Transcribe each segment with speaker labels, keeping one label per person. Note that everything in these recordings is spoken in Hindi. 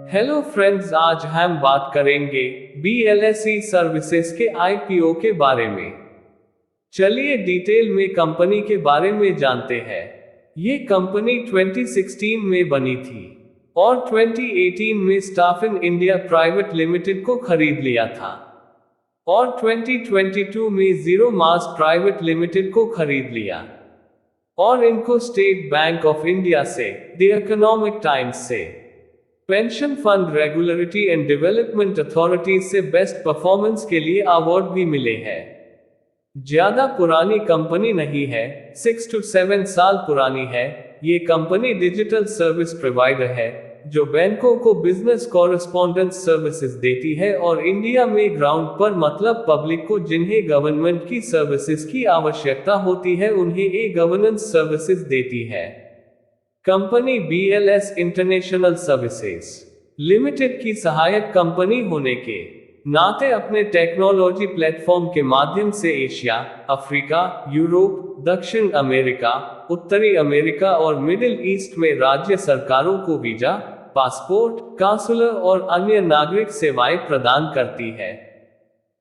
Speaker 1: हेलो फ्रेंड्स, आज हम बात करेंगे BLSE सर्विसेज के IPO के बारे में। चलिए डिटेल में कंपनी के बारे में जानते हैं। ये कंपनी 2016 में बनी थी और 2018 में स्टाफिन इंडिया प्राइवेट लिमिटेड को खरीद लिया था और 2022 में जीरो मास प्राइवेट लिमिटेड को खरीद लिया और इनको स्टेट बैंक ऑफ इंडिया से, द इकोनॉमिक टाइम्स से, pension fund regulatory and development authority से बेस्ट परफॉर्मेंस के लिए अवार्ड भी मिले हैं। ज्यादा पुरानी कंपनी नहीं है, 6 to 7 साल पुरानी है। ये कंपनी डिजिटल सर्विस प्रोवाइडर है जो बैंकों को बिजनेस कॉरेस्पॉन्डेंस सर्विसेज देती है और इंडिया में ग्राउंड पर मतलब पब्लिक को जिन्हें गवर्नमेंट की सर्विसेज की आवश्यकता होती है उन्हें ई गवर्नेंस सर्विसेज देती है। Company BLS international services limited की सहायक कंपनी होने के नाते अपने टेक्नोलॉजी प्लेटफॉर्म के माध्यम से एशिया, अफ्रीका, यूरोप, दक्षिण अमेरिका, उत्तरी अमेरिका और मिडिल ईस्ट में राज्य सरकारों को वीजा, पासपोर्ट, काउंसलर और अन्य नागरिक सेवाएं प्रदान करती है।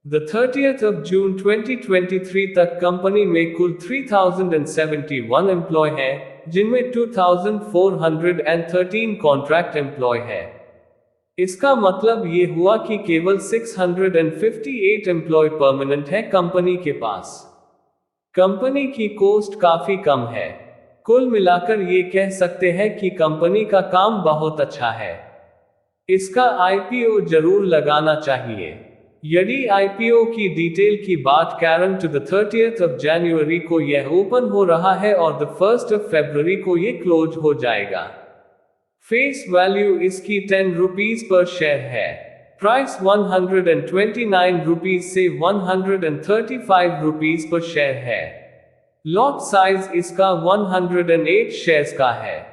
Speaker 1: The 30th of June 2023 तक कंपनी में कुल 3071 एम्प्लॉय हैं, जिनमें 2413 कॉन्ट्रैक्ट एम्प्लॉय है। इसका मतलब ये हुआ कि केवल 658 एम्प्लॉय परमानेंट है कंपनी के पास। कंपनी की कॉस्ट काफी कम है। कुल मिलाकर ये कह सकते हैं कि कंपनी का काम बहुत अच्छा है। इसका IPO जरूर लगाना चाहिए। यदि IPO की डिटेल की बात करें तो 30th of January को यह ओपन हो रहा है और 1st of February को यह क्लोज हो जाएगा। फेस वैल्यू इसकी 10 रुपीज पर शेयर है। प्राइस 129 रुपीज से 135 रुपीज पर शेयर है। लॉट साइज इसका 108 शेयर्स का है।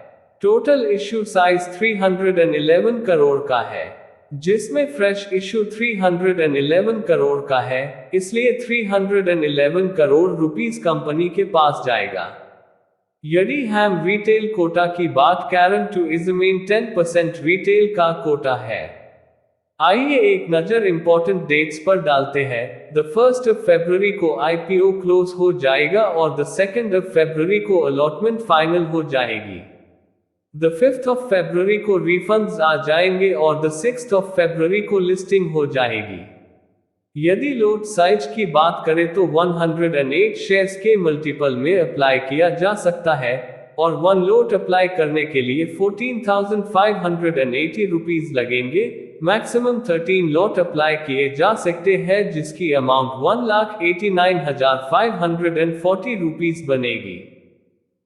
Speaker 1: टोटल इश्यू साइज 311 करोड़ का है, जिसमें फ्रेश इश्यू 311 करोड़ का है, इसलिए 311 करोड़ रुपीस कंपनी के पास जाएगा। यदि हम रिटेल कोटा की बात करें तो इसमें 10% रिटेल का कोटा है। आइए एक नजर इंपॉर्टेंट डेट्स पर डालते हैं। द 1st of February को IPO क्लोज हो जाएगा और द 2nd of February को अलॉटमेंट फाइनल हो जाएगी। द 5th of February को रिफंड्स आ जाएंगे और द 6th of February को लिस्टिंग हो जाएगी। यदि लॉट साइज की बात करें तो 108 शेयर्स के मल्टीपल में अप्लाई किया जा सकता है और 1 लॉट अप्लाई करने के लिए 14,580 रुपीज लगेंगे। मैक्सिमम 13 लॉट अप्लाई किए जा सकते हैं जिसकी अमाउंट 1,89,540 रुपीज बनेगी।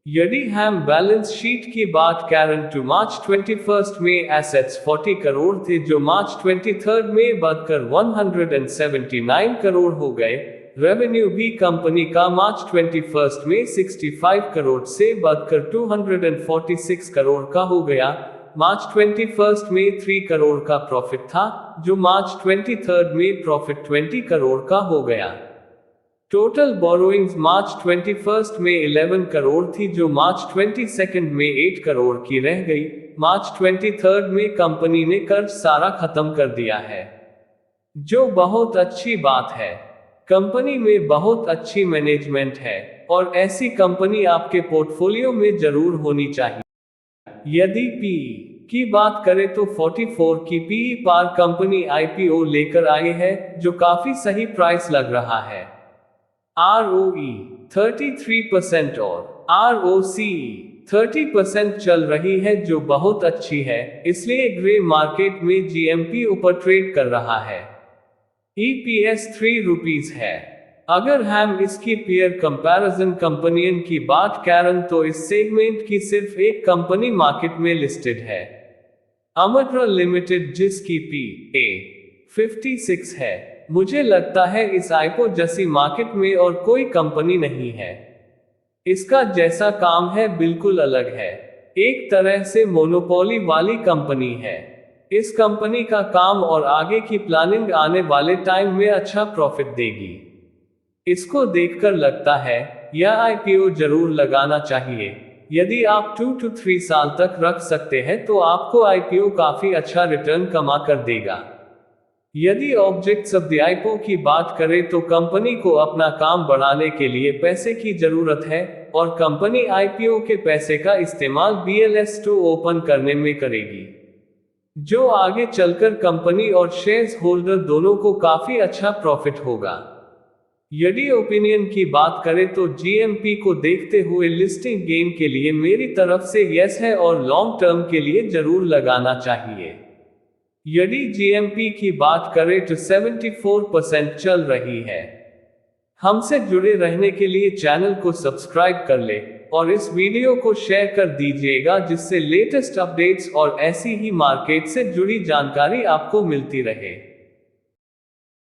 Speaker 1: यदि हम बैलेंस शीट की बात करें तो मार्च 21 में एसेट्स 40 करोड़ थे जो मार्च 23 में बढ़कर 179 करोड़ हो गए। रेवेन्यू भी कंपनी का मार्च 21 में 65 करोड़ से बढ़कर 246 करोड़ का हो गया। मार्च 21 में 3 करोड़ का प्रॉफिट था जो मार्च 23 में प्रॉफिट 20 करोड़ का हो गया। टोटल बोरोइंग्स मार्च 21 में 11 करोड़ थी जो मार्च 22 में 8 करोड़ की रह गई। मार्च 23 में कंपनी ने कर्ज सारा खत्म कर दिया है, जो बहुत अच्छी बात है। कंपनी में बहुत अच्छी मैनेजमेंट है और ऐसी कंपनी आपके पोर्टफोलियो में जरूर होनी चाहिए। यदि PE की बात करें तो 44 की PE पार कंपनी IPO लेकर आई है, जो काफी सही प्राइस लग रहा है। ROE 33% और ROCE 30% चल रही है जो बहुत अच्छी है, इसलिए ग्रे मार्केट में GMP ऊपर ट्रेड कर रहा है। EPS 3 रुपीज है। अगर हम इसकी पीयर कंपैरिजन कंपनियन की बात करें तो इस सेगमेंट की सिर्फ एक कंपनी मार्केट में लिस्टेड है, अमृता लिमिटेड, जिसकी PE 56 है। मुझे लगता है इस IPO जैसी मार्केट में और कोई कंपनी नहीं है। इसका जैसा काम है बिल्कुल अलग है, एक तरह से मोनोपोली वाली कंपनी है। इस कंपनी का काम और आगे की प्लानिंग आने वाले टाइम में अच्छा प्रॉफिट देगी। इसको देखकर लगता है यह IPO जरूर लगाना चाहिए। यदि आप 2 to 3 साल तक रख सकते हैं तो आपको आईपीओ काफी अच्छा रिटर्न कमा कर देगा। यदि ऑब्जेक्ट्स ऑफ द आईपीओ की बात करें तो कंपनी को अपना काम बढ़ाने के लिए पैसे की जरूरत है, और कंपनी आईपीओ के पैसे का इस्तेमाल बीएलएस 2 ओपन करने में करेगी, जो आगे चलकर कंपनी और शेयर्स होल्डर दोनों को काफी अच्छा प्रॉफिट होगा। यदि ओपिनियन की बात करें तो जीएमपी को देखते हुए लिस्टिंग गेन के लिए मेरी तरफ से यस है, और लॉन्ग टर्म के लिए जरूर लगाना चाहिए। यदि जीएमपी की बात करें तो 74% चल रही है। हमसे जुड़े रहने के लिए चैनल को सब्सक्राइब कर ले और इस वीडियो को शेयर कर दीजिएगा, जिससे लेटेस्ट अपडेट्स और ऐसी ही मार्केट से जुड़ी जानकारी आपको मिलती रहे।